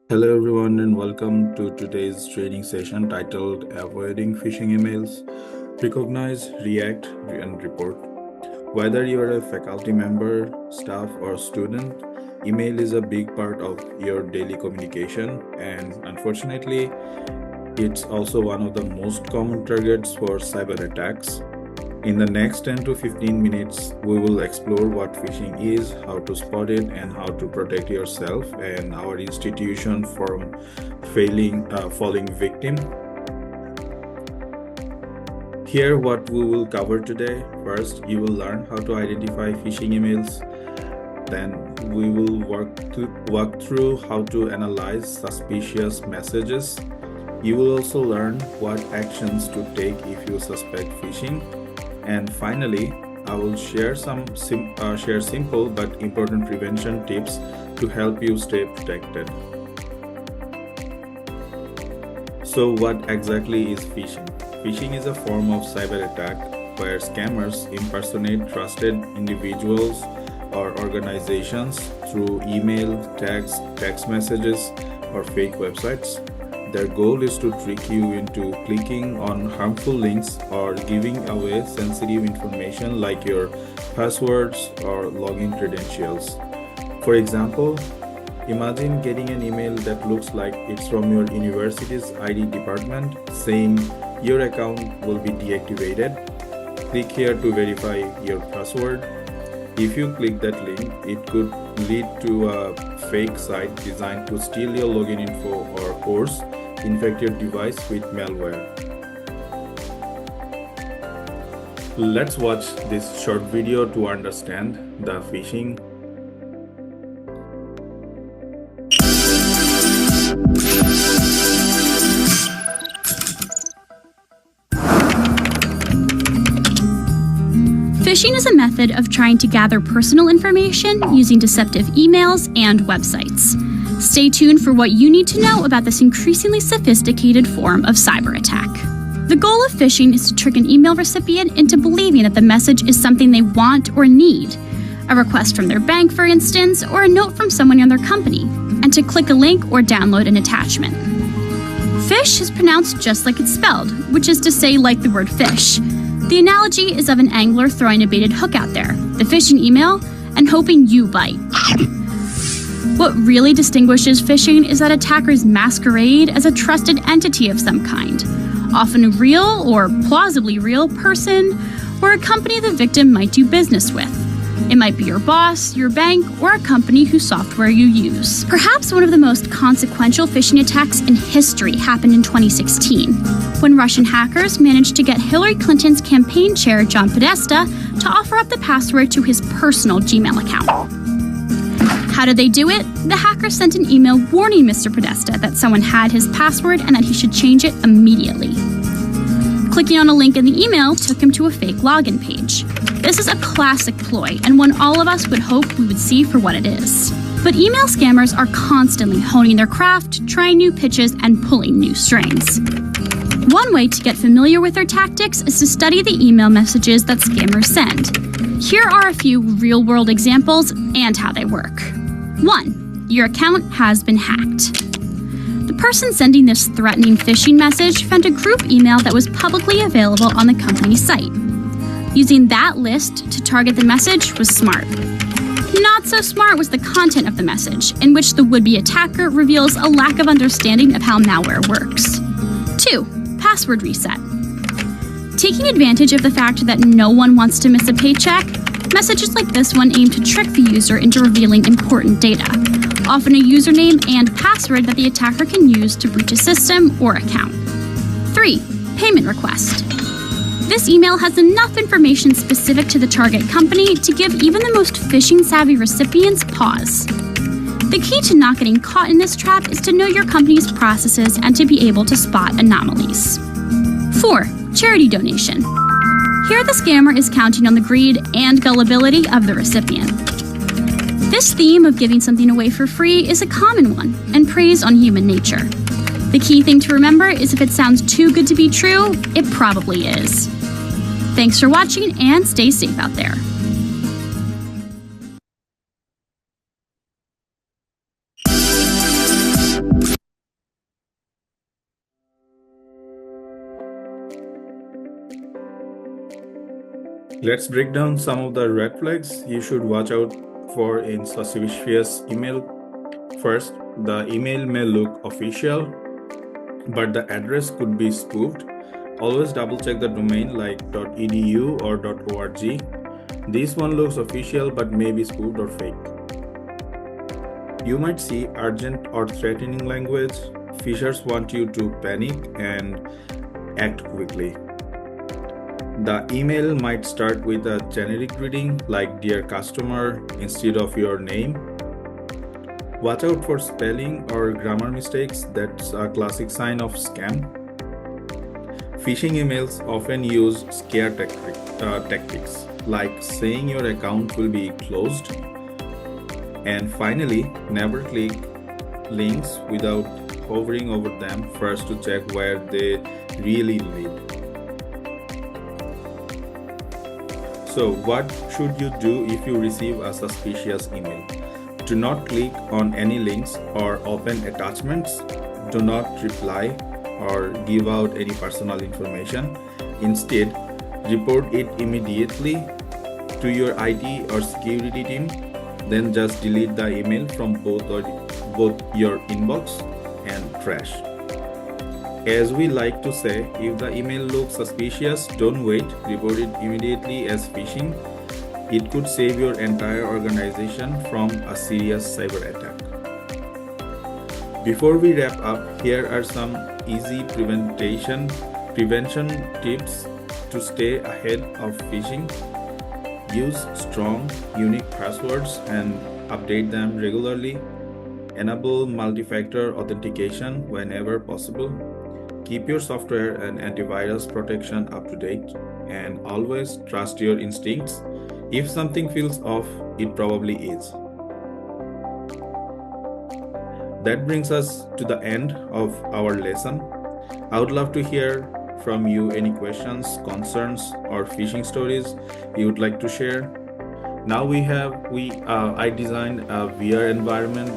Hello, everyone, and welcome to today's training session titled Avoiding Phishing Emails. Recognize, React, and Report. Whether you are a faculty member, staff, or student, email is a big part of your daily communication, and unfortunately, it's also one of the most common targets for cyber attacks. In the next 10 to 15 minutes, we will explore what phishing is, how to spot it, and how to protect yourself and our institution from falling victim. Here, what we will cover today. First, you will learn how to identify phishing emails. Then we will walk through how to analyze suspicious messages. You will also learn what actions to take if you suspect phishing. And finally, I will share simple but important prevention tips to help you stay protected. So what exactly is phishing? Phishing is a form of cyber attack where scammers impersonate trusted individuals or organizations through email, text messages, or fake websites. Their goal is to trick you into clicking on harmful links or giving away sensitive information like your passwords or login credentials. For example, imagine getting an email that looks like it's from your university's ID department saying your account will be deactivated. Click here to verify your password. If you click that link, it could lead to a fake site designed to steal your login info or course, infect your device with malware. Let's watch this short video to understand the phishing. Phishing is a method of trying to gather personal information using deceptive emails and websites. Stay tuned for what you need to know about this increasingly sophisticated form of cyber attack. The goal of phishing is to trick an email recipient into believing that the message is something they want or need, a request from their bank, for instance, or a note from someone in their company, and to click a link or download an attachment. Fish is pronounced just like it's spelled, which is to say like the word fish. The analogy is of an angler throwing a baited hook out there, the phishing email, and hoping you bite. What really distinguishes phishing is that attackers masquerade as a trusted entity of some kind, often a real or plausibly real person or a company the victim might do business with. It might be your boss, your bank, or a company whose software you use. Perhaps one of the most consequential phishing attacks in history happened in 2016, when Russian hackers managed to get Hillary Clinton's campaign chair, John Podesta, to offer up the password to his personal Gmail account. How did they do it? The hackers sent an email warning Mr. Podesta that someone had his password and that he should change it immediately. Clicking on a link in the email took him to a fake login page. This is a classic ploy, and one all of us would hope we would see for what it is. But email scammers are constantly honing their craft, trying new pitches, and pulling new strings. One way to get familiar with their tactics is to study the email messages that scammers send. Here are a few real-world examples and how they work. 1. Your account has been hacked. The person sending this threatening phishing message found a group email that was publicly available on the company's site. Using that list to target the message was smart. Not so smart was the content of the message, in which the would-be attacker reveals a lack of understanding of how malware works. 2. Password reset. Taking advantage of the fact that no one wants to miss a paycheck, messages like this one aim to trick the user into revealing important data, often a username and password that the attacker can use to breach a system or account. 3. Payment request. This email has enough information specific to the target company to give even the most phishing-savvy recipients pause. The key to not getting caught in this trap is to know your company's processes and to be able to spot anomalies. 4. Charity donation. Here the scammer is counting on the greed and gullibility of the recipient. This theme of giving something away for free is a common one and preys on human nature. The key thing to remember is if it sounds too good to be true, it probably is. Thanks for watching and stay safe out there. Let's break down some of the red flags you should watch out for in suspicious email. First, the email may look official, but the address could be spoofed. Always double check the domain like .edu or .org. This one looks official but may be spoofed or fake. You might see urgent or threatening language. Phishers want you to panic and act quickly. The email might start with a generic greeting like "Dear customer" instead of your name. Watch out for spelling or grammar mistakes. That's a classic sign of scam. Phishing emails often use scare tactics like saying your account will be closed. And finally, never click links without hovering over them first to check where they really lead. So, what should you do if you receive a suspicious email? Do not click on any links or open attachments. Do not reply or give out any personal information. Instead, report it immediately to your IT or security team. Then just delete the email from both your inbox and trash. As we like to say, if the email looks suspicious, don't wait, report it immediately as phishing. It could save your entire organization from a serious cyber attack. Before we wrap up, here are some easy prevention tips to stay ahead of phishing. Use strong, unique passwords and update them regularly. Enable multi-factor authentication whenever possible. Keep your software and antivirus protection up to date, and always trust your instincts. If something feels off, it probably is. That brings us to the end of our lesson. I would love to hear from you any questions, concerns, or phishing stories you would like to share. Now I designed a VR environment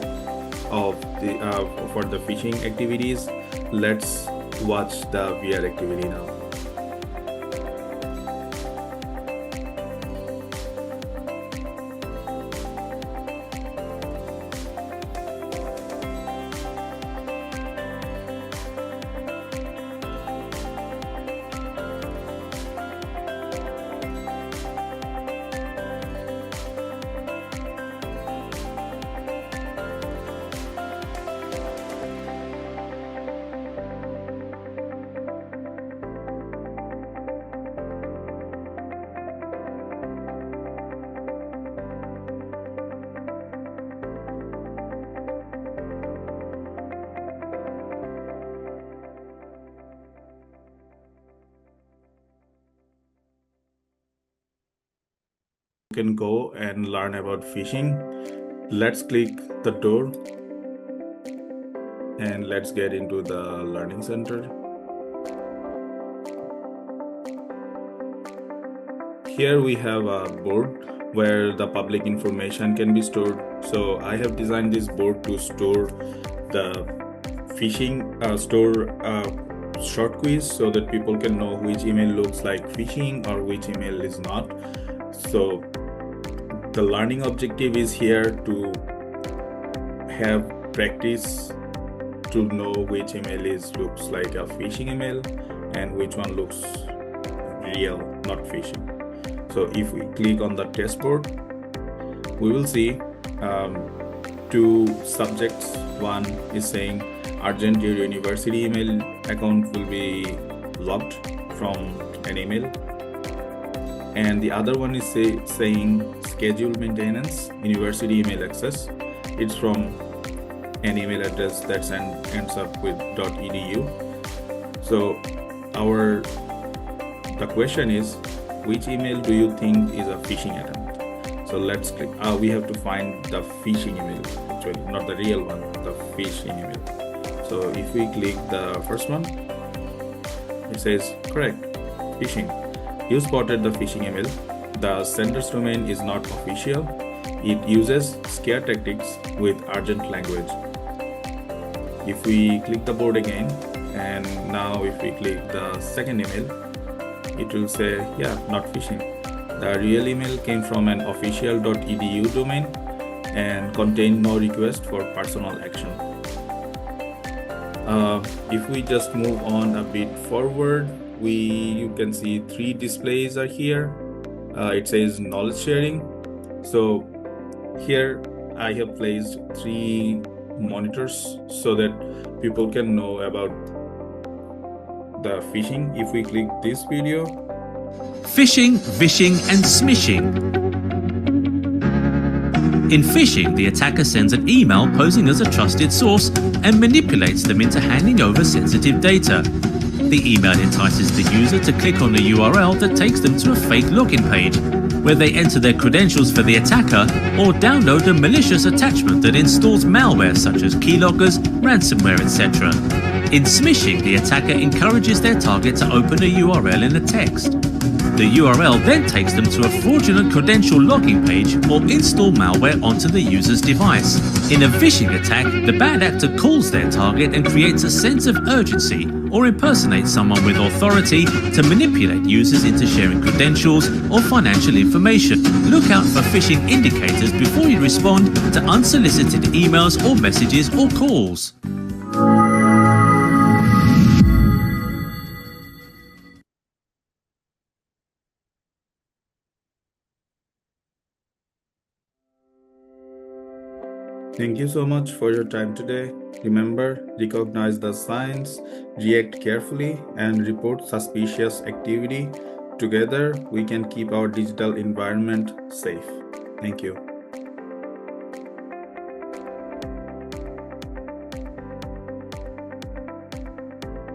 for the phishing activities. Let's watch the VR activity now. You can go and learn about phishing. Let's click the door and let's get into the learning center. Here we have a board where the public information can be stored. So I have designed this board to store the phishing short quiz so that people can know which email looks like phishing or which email is not. So the learning objective is here to have practice to know which email looks like a phishing email and which one looks real, not phishing. So if we click on the test board, we will see two subjects. One is saying urgent, your university email account will be locked from an email, and the other one is saying schedule maintenance, university email access. It's from an email address that ends up with .edu. So the question is, which email do you think is a phishing attempt? So let's click. We have to find the phishing email, actually, not the real one, the phishing email. So if we click the first one, it says correct, phishing. You spotted the phishing email. The sender's domain is not official. It uses scare tactics with urgent language. If we click the board again, and now if we click the second email, it will say, yeah, not phishing. The real email came from an official.edu domain and contained no request for personal action. If we just move on a bit forward, you can see 3 displays are here. It says knowledge sharing. So here I have placed 3 monitors so that people can know about the phishing. If we click this video, Phishing, vishing, and smishing. In phishing, the attacker sends an email posing as a trusted source and manipulates them into handing over sensitive data. The email entices the user to click on a URL that takes them to a fake login page, where they enter their credentials for the attacker or download a malicious attachment that installs malware such as keyloggers, ransomware, etc. In smishing, the attacker encourages their target to open a URL in a text. The URL then takes them to a fraudulent credential login page or install malware onto the user's device. In a phishing attack, the bad actor calls their target and creates a sense of urgency or impersonates someone with authority to manipulate users into sharing credentials or financial information. Look out for phishing indicators before you respond to unsolicited emails or messages or calls. thank you so much for your time today. Remember, recognize the signs, react carefully, and report suspicious activity. Together, we can keep our digital environment safe. Thank you.